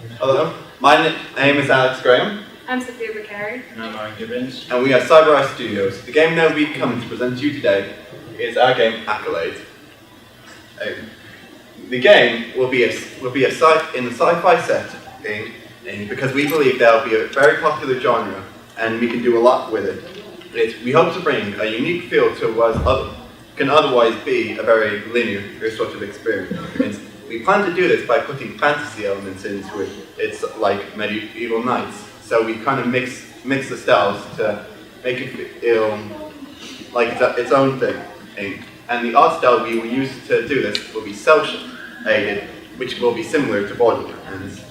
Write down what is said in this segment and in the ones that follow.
Hello, my name is Alex Graham. I'm Sophia Beccari. And I'm Aaron Gibbons. And we are CyberICE Studios. The game that we've come to present to you today is our game Accolade. The game will be in the sci-fi setting because we believe that will be a very popular genre and we can do a lot with it. We hope to bring a unique feel to what can otherwise be a very linear sort of experience. We plan to do this by putting fantasy elements into it. It's like medieval knights. So we kind of mix the styles to make it feel like its own thing. And the art style we will use to do this will be cel-shaded, which will be similar to Borderlands.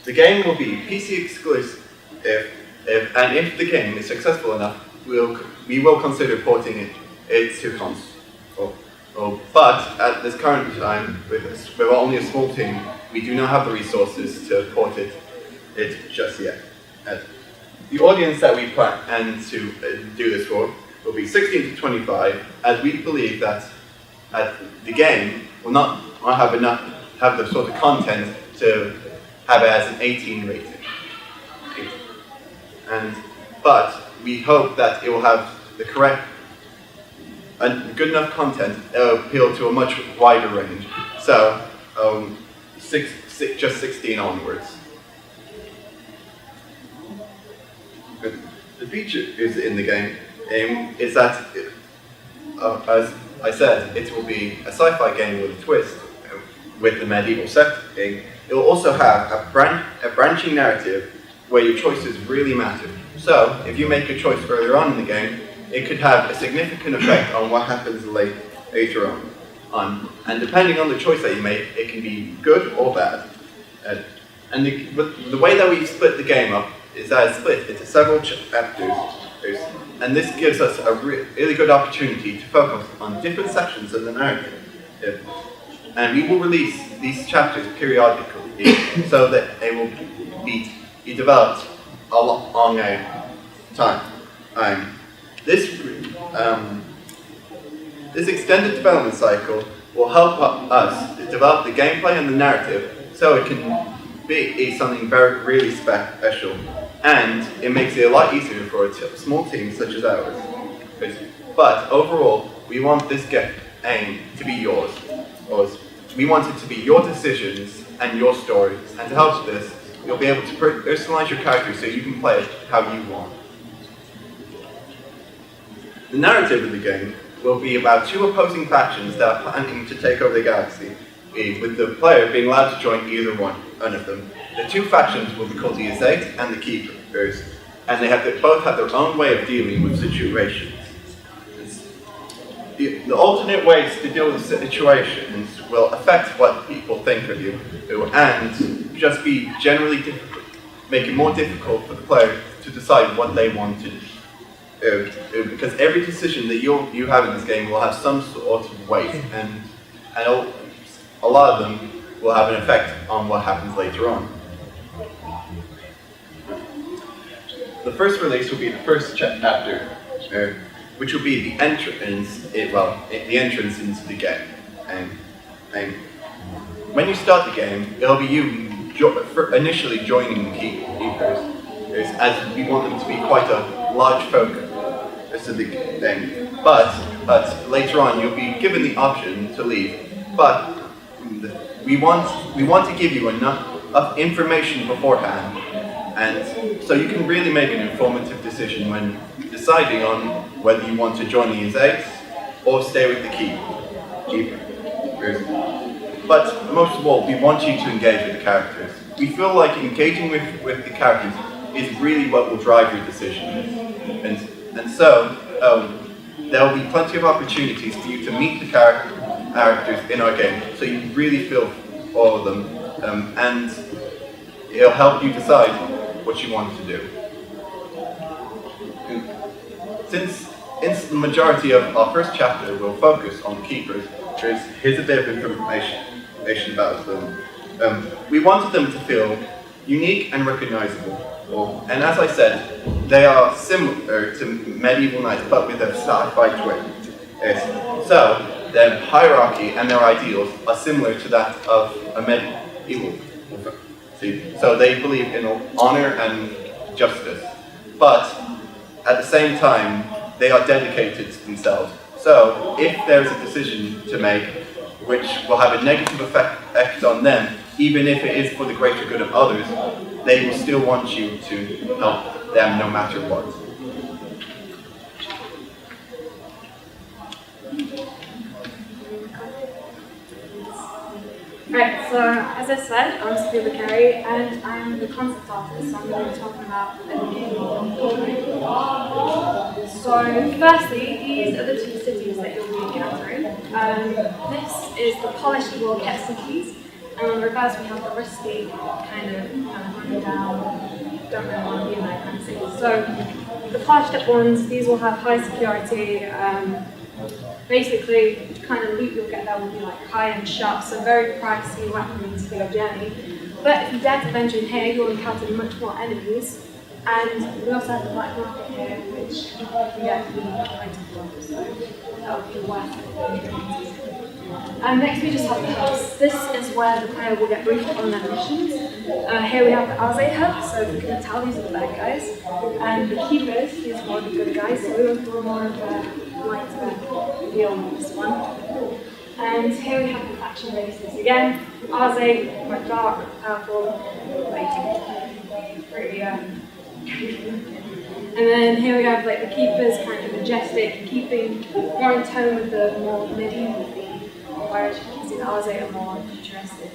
The game will be PC exclusive, and if the game is successful enough, we will consider porting it to console. But at this current time, with only a small team, we do not have the resources to port it just yet. The audience that we plan to do this for will be 16 to 25, as we believe that the game will not have the sort of content to have it as an 18 rating. But we hope that it will have the correct and good enough content that will appeal to a much wider range. So, just 16 onwards. The feature is in the game is that, as I said, it will be a sci-fi game with a twist, with the medieval setting. It will also have a branching narrative where your choices really matter. So, if you make a choice earlier on in the game, it could have a significant effect on what happens later on. And depending on the choice that you make, it can be good or bad. And the way that we split the game up is that it's split into several chapters, and this gives us a really good opportunity to focus on different sections of the narrative. And we will release these chapters periodically so that they will be developed along a time. This extended development cycle will help us develop the gameplay and the narrative so it can be something really special, and it makes it a lot easier for a small team such as ours. But overall, we want this game to be yours. We want it to be your decisions and your story, and to help with this, you'll be able to personalize your character so you can play it how you want. The narrative of the game will be about two opposing factions that are planning to take over the galaxy, with the player being allowed to join either one of them. The two factions will be called the Accolade and the Keepers, and they both have their own way of dealing with situations. The alternate ways to deal with situations will affect what people think of you, and just be generally difficult, make it more difficult for the player to decide what they want to do. Because every decision that you have in this game will have some sort of weight, and a lot of them will have an effect on what happens later on. The first release will be the first chapter, which will be the entrance. The entrance into the game. And when you start the game, it'll be you initially joining the Keepers, as we want them to be quite a large focus of the game. But later on, you'll be given the option to leave. But we want to give you enough information beforehand, and so you can really make an informative decision when deciding on whether you want to join the Accolade or stay with the Keepers. But most of all, we want you to engage with the characters. We feel like engaging with the characters is really what will drive your decision. And so there will be plenty of opportunities for you to meet the characters in our game, so you really feel all of them, and it'll help you decide what you want to do. Since the majority of our first chapter will focus on the Keepers, here's a bit of information about them. We wanted them to feel unique and recognizable. And as I said, they are similar to medieval knights, but with a sci-fi twist. So their hierarchy and their ideals are similar to that of a medieval See? So they believe in honor and justice, but at the same time, they are dedicated to themselves. So if there's a decision to make which will have a negative effect on them, even if it is for the greater good of others, they will still want you to help them no matter what. Right, so as I said, I'm Sophia Carey and I'm the concept artist, so I'm going to be talking about editing. So firstly, these are the two cities that you'll be encountering. This is the polished raw Kepson keys, and on the reverse we have the rusty kind of running down, don't really want to be in that kind of city. So the polished up ones, these will have high security. Basically, the kind of loot you'll get there will be like high-end shots, so very pricey weapons for your journey. But if you dare to venture in here, you'll encounter much more enemies. And we also have the black market here, which you can get the item from, so that would be worth it. And next we just have the hubs. This is where the player will get briefed on their missions. Here we have the Accolade hub, so you can tell these are the bad guys. And the keepers, these are more the good guys, so we went for more of a lighter feel on this one. And here we have the faction bases. Again, Arze, quite dark, powerful, like pretty and then here we have like the keepers, kind of majestic, keeping more in tone with the more medieval theme, whereas you can see the Arze are more futuristic.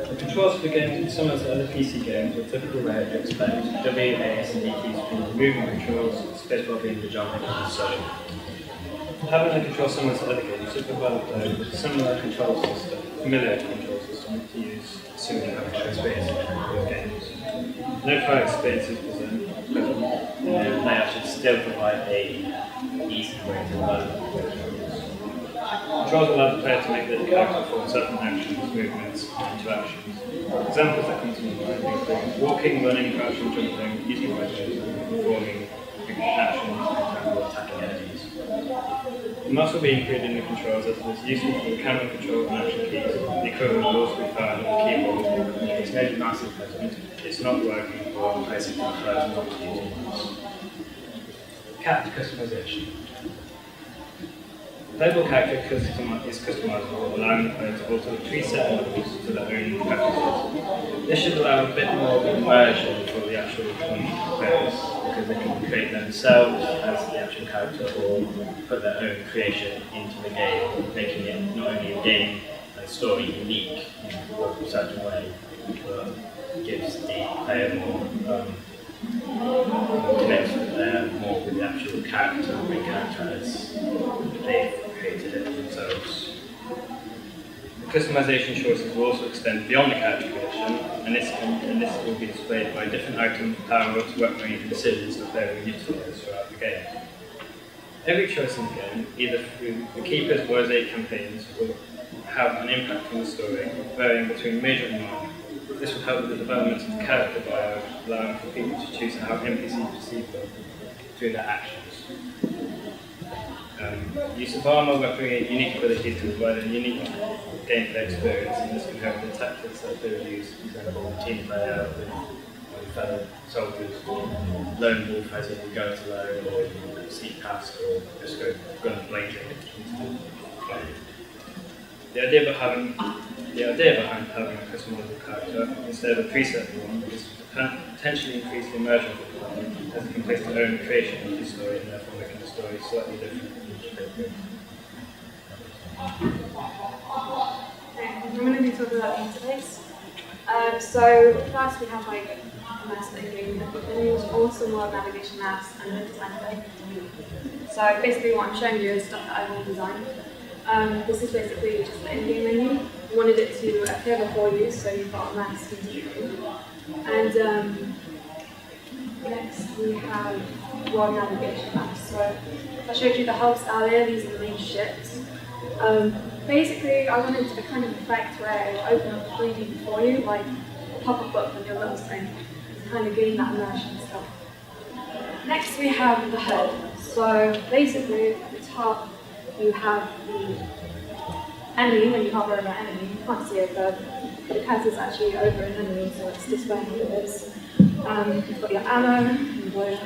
The controls for the games are similar to other PC games with typical way to expect. W, A, S, and D keys being the movement controls, spacebar being the jumping and so on. Having a control similar to other games, you've developed a similar control system, familiar control system to use, assuming you have a space in your games. No prior experience is present, they actually still provide a easy way to learn. Controls allow the player to make the character perform certain actions, movements, and interactions. Examples that come to mind include walking, running, crouching, jumping, using wedges, performing actions, and attacking enemies. It must also be included in the controls as it is useful for the camera control and action keys. The equivalent will also be found on the keyboard. It's made massive present. It's not working for replacing the first multi-use. Character customization. Playable character is customizable, allowing the player to alter the preset models to their own preferences. This should allow a bit more immersion for the actual players, because they can create themselves as the actual character or put their own creation into the game, making it not only a game and story unique in a certain way, but gives the player more connects more with the actual character and main character as they've created it themselves. The customization choices will also extend beyond the character creation, and this will be displayed by different items, power-ups, weaponry, and decisions the player will utilise throughout the game. Every choice in the game, either through the Keeper's or Rosé campaigns, will have an impact on the story, varying between major and minor. This will help with the development of the character by allowing for people to choose how NPCs perceive them through their actions. Use of armor, weaponry, and unique abilities to provide a unique gameplay experience, and this can help with tactics that they would use, for example, team player with fellow soldiers, or lone wolf as if you go it alone, or you sneak past, or just go gun blanking. The idea behind having a customizable character instead of a preset one is to potentially increase the immersion of the player, as it can place their own creation into the story and therefore making the story slightly different from each character. I'm going to be talking about the interface. So first we have like a maps that game, then there's also more navigation maps and then design. So basically what I'm showing you is stuff that I've all designed. This is basically just the in-game menu. We wanted it to appear before you, so you've got a maps to do. And next we have world navigation maps. So I showed you the hubs earlier, these are the main ships. Basically, I wanted a kind of effect where it will open up 3D before you, like a pop-up book on your little screen, to kind of gain that immersion stuff. Next we have the HUD. So basically, at the top you have the enemy, when you hover over an enemy, you can't see it, but the cursor is actually over an enemy, so it's displaying what it is. You've got your ammo in blue,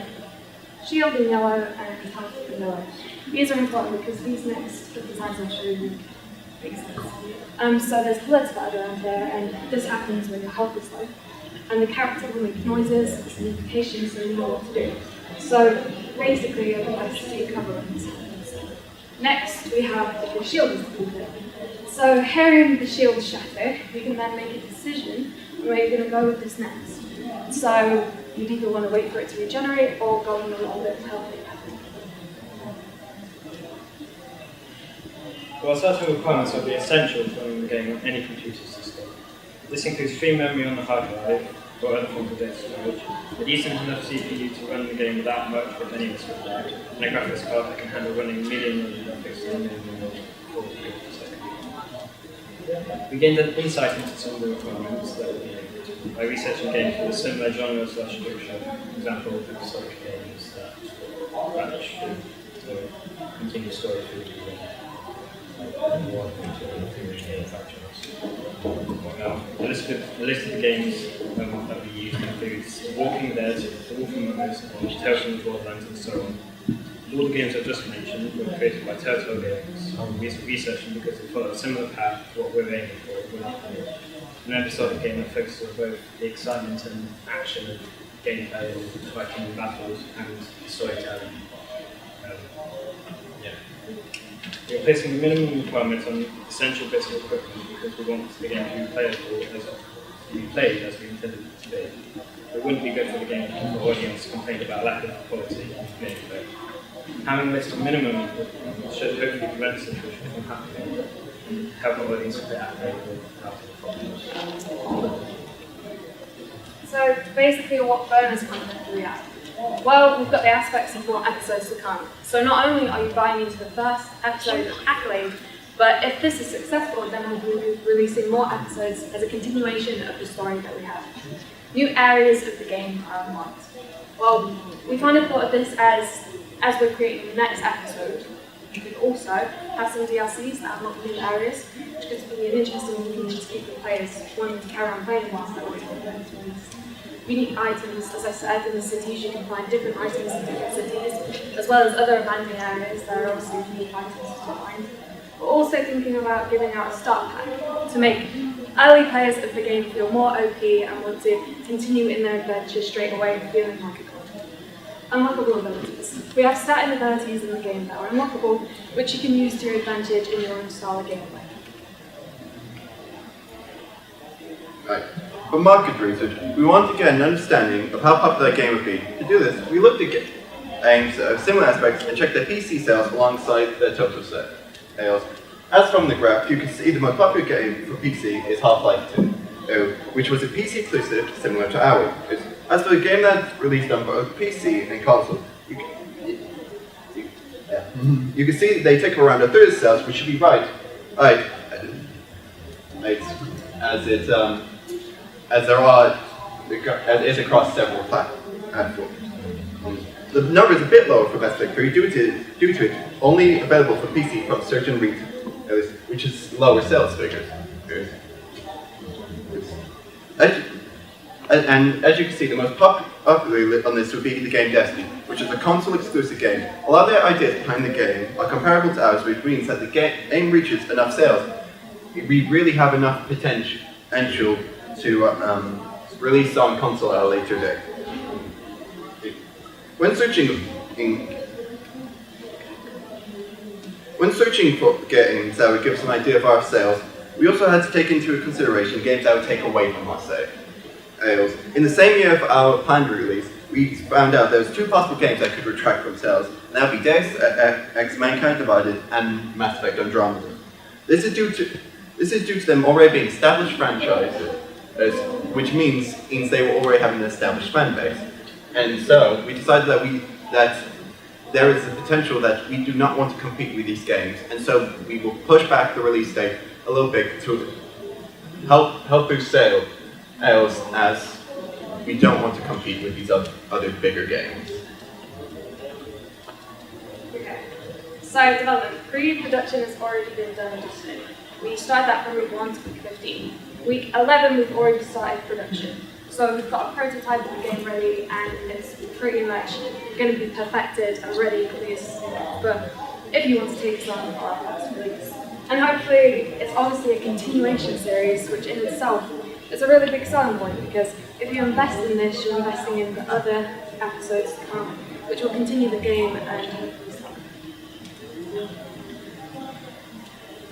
shield in yellow, and health in yellow. These are important because these next designs I'll show you make sense. So there's bullets that are around here, and this happens when your health is low. And the character will make noises, it's an indication, so you know what to do. So basically, you're supposed to take cover when this happens. Next, we have if your shield is depleted. So hearing the shield shatter, you can then make a decision on where you're going to go with this next. So you'd either want to wait for it to regenerate or go on a little bit of health. While certain requirements will be essential for running the game on any computer system, this includes free memory on the hard drive or other forms of data storage, a decent enough CPU to run the game without much, if any, risk required, and a graphics card that can handle running million graphics in a million 40 per second. We gained an insight into some of the requirements that we needed by researching games with a similar genre / structure, for example, episodic games that branch through continue story through the game. The list of the games that we use includes Walking Dead, The Wolf Among Us, Tales from the Borderlands, and so on. All the games I've just mentioned were created by Turtle Games. We researched them because they follow a similar path to what we're aiming for with an episodic game that focuses on both the excitement and action of gameplay, fighting in battles, and storytelling. We're placing the minimum requirements on essential bits of equipment because we want the game to be played as we intended it to be. It wouldn't be good for the game if the audience complained about lack of quality of gameplay. Having a list of minimum requirements should hopefully prevent the situation from happening and help the audience get activated without the problems. So basically what bonus content do we have? Well, we've got the aspects of what episodes to come. So not only are you buying into the first episode of Accolade, but if this is successful, then we'll be releasing more episodes as a continuation of the story that we have. New areas of the game are unlocked. Well, we kind of thought of this as we're creating the next episode. You could also have some DLCs that unlock new areas, which could be an interesting thing to keep the players wanting to carry on playing whilst they're waiting for the next release. Unique items, as I said, in the cities, you can find different items in different cities, as well as other abandoned areas. There are also unique items to find. We're also thinking about giving out a start pack to make early players of the game feel more OP and want to continue in their adventure straight away, feeling like a god. Unlockable abilities. We have certain abilities in the game that are unlockable, which you can use to your advantage in your own style of gameplay. Right. For market research, we want to get an understanding of how popular a game would be. To do this, we looked at games of similar aspects and checked their PC sales alongside their total sales. As from the graph, you can see the most popular game for PC is Half-Life 2, which was a PC exclusive similar to ours. As for the game that's released on both PC and console, you can see they take around a third of sales, which should be right, as it is across several platforms. The number is a bit lower for Best Victory due to it only available for PC from certain retailers, which is lower sales figures. And as you can see, the most popular on this would be the game Destiny, which is a console-exclusive game. A lot of the ideas behind the game are comparable to ours, which means that the game reaches enough sales. We really have enough potential to release on console at a later date. When searching for games that would give us an idea of our sales, we also had to take into consideration games that would take away from our sales. In the same year of our planned release, we found out there was 2 possible games that could retract from sales, and that would be Deus Ex Mankind Divided and Mass Effect Andromeda. This is due to them already being established franchises, which means they were already having an established fan base. And so we decided that there is a potential that we do not want to compete with these games, and so we will push back the release date a little bit to help boost sales, as we don't want to compete with these other bigger games. Okay. So development. Pre-production has already been done just We started that from week 1 to week 15. Week 11, we've already started production. So we've got a prototype of the game ready, and it's pretty much going to be perfected and ready for use. But if you want to take this on for our first release. And hopefully, it's obviously a continuation series, which in itself is a really big selling point, because if you invest in this, you're investing in the other episodes to come, which will continue the game and hopefully sell.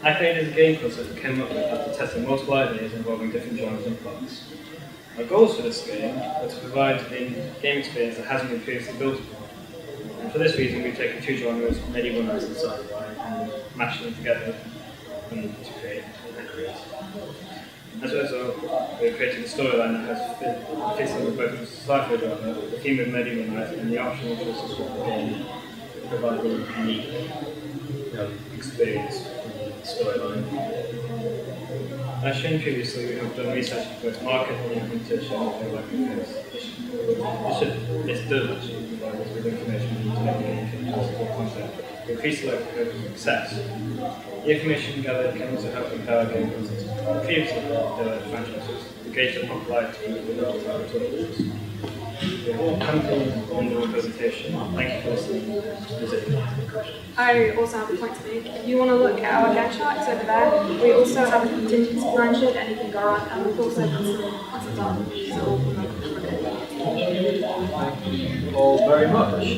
Accolade is a game concept that came up with after testing multiple ideas involving different genres and plots. Our goals for this game are to provide a game experience that hasn't been previously built upon. And for this reason, we've taken two genres, medieval knights and sci-fi, and mashed them together to create Accolade. As a result, we've created a storyline that fits in with both the sci-fi genre, the theme of medieval knights, and the optional choices of the game, providing a unique experience in the storyline. As shown previously, we have done research into both market and implementation of the working phase. This does actually provide us with information to make the game possible concept to increase the likelihood of success. The information gathered can also help compare our game concepts to previously developed franchises to gauge the popularity of the development tools. We have all come to the end of the presentation. Thank you for listening. Visit any questions. I also have a point to make. If you want to look at our Gantt charts over there, we also have a contingency plan should anything go wrong, and we've also got some concept art, so Thank you all very much.